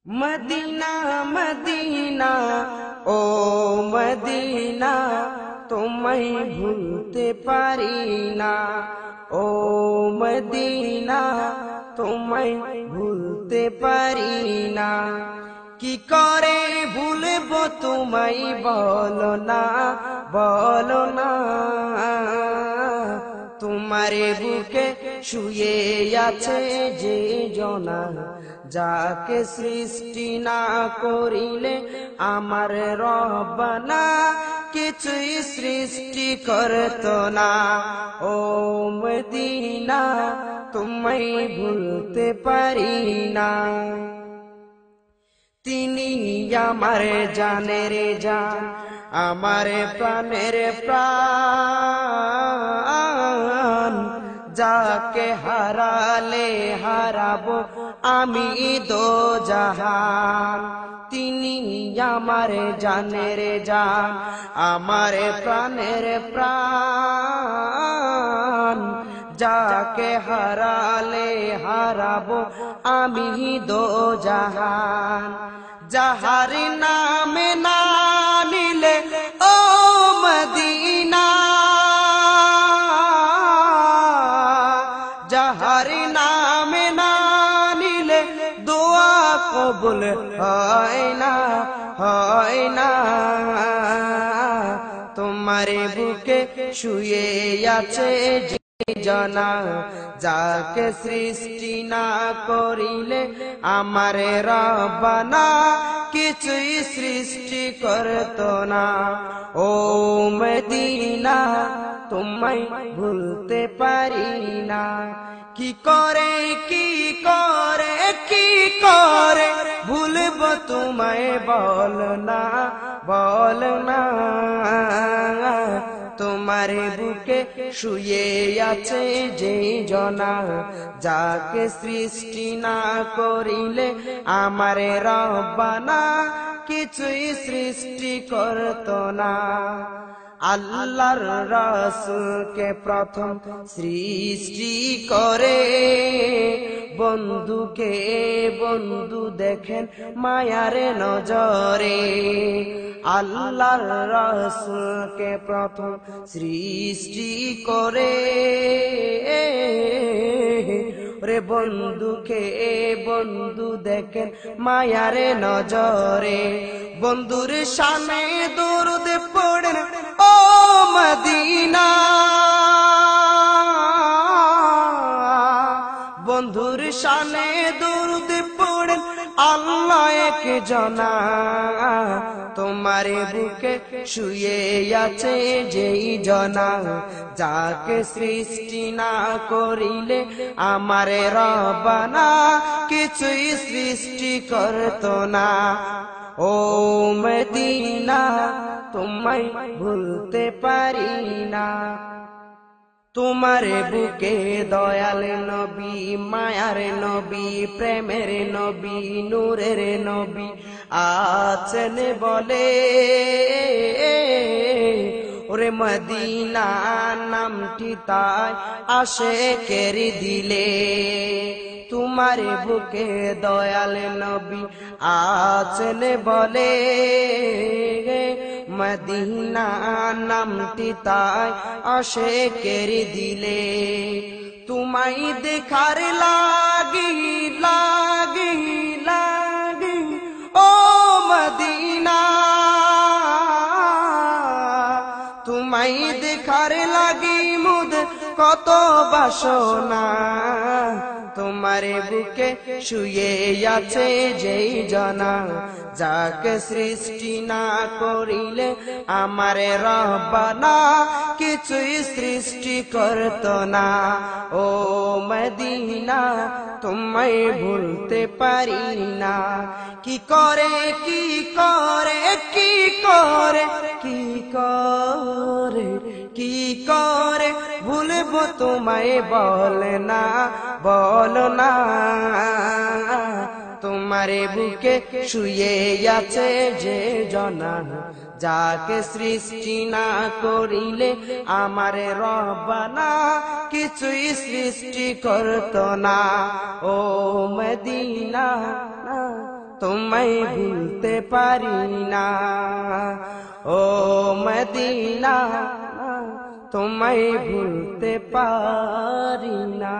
Medina Medina oh Medina তোমায় ভুলতে পারি না। ও মদিনা তোমায় ভুলতে পারি না। কি করে ভুলবো তোমায় বলো না, বলো না। তোমারে বুকে শুয়ে আছে যে জনা, যাকে সৃষ্টি না করিলে আমার রব্বানা কিছুই সৃষ্টি করত না। ও মদিনা তোমায় ভুলতে পারি না। তিনি আমার জানের জান, আমার প্রাণের প্রাণ, যাকে হারালে হারাবো আমি দোজাহান। তিনি আমার জানের জান, আমার প্রাণের প্রাণ, যাকে হারালে হারাবো আমি দোজাহান। যাহার নামে না নিলে ও মদিনা, যাহার নামে না নিলে দোয়া কবুল হয় না, হয় না। তোমার বুকে শুয়ে আছে যে জনা, যাকে সৃষ্টি না করিলে আমার রব্বানা কিছুই সৃষ্টি করত না। ও মদিনা তোমায় ভুলতে পারি না। কি করে কি করে কি করে ভুলবো তোমায় বল না, বল না। তোমার বুকে শুয়ে আছে যে জনা, যাকে সৃষ্টি না করিলে আমার রব্বানা কিছুই সৃষ্টি করত না। আল্লাহর রাসূলকে প্রথম সৃষ্টি করে বন্ধুকে বন্ধু দেখেন মায়ার নজরে। আল্লাহর রাসূলকে প্রথম সৃষ্টি করে রে বন্ধুকে বন্ধু দেখেন মায়ার নজরে। বন্ধুর শানে দরুদ পড়েন ও মদিনা, বন্ধুর শানে দরুদ পড়েন আল্লাহ এক জনা। তোমার বুকে শুয়ে আছে যেই জনা, যাকে সৃষ্টি না করিলে আমার রব্বানা কিছুই সৃষ্টি করত না। ও মদিনা তোমায় ভুলতে পারি না। তোমার বুকে দয়াল নবী, মায়ার নবী, প্রেমের নবী, নূরের নবী আছেন বলে। ওরে মদিনা নামটি তাই আশেকের দিলে। তোমার বুকে দয়াল নবী আছেন বলে, মদিনা নামটি তাই আশেকের দিলে। তোমায় দেখার লাগি লাগি লাগি ও মদিনা, তোমায় দেখার লাগি মুদ কত বাসনা। তোমার বুকে শুয়ে আছে যেই জনা, যাকে সৃষ্টি না করিলে আমার রব্বানা কিছুই সৃষ্টি করত না। ও মদিনা তোমায় ভুলতে পারি না। কি করে কি করে কি করে কি করে কি করে ভুলবো তোমায় বল না, বল না। তোমার বুকে শুয়ে আছে যে জনা, যাকে সৃষ্টি না করিলে আমার রব্বানা কিছুই সৃষ্টি করত না। ও মদিনা তোমায় ভুলতে পারি না। ও মদিনা তোমায় ভুলতে পারি না।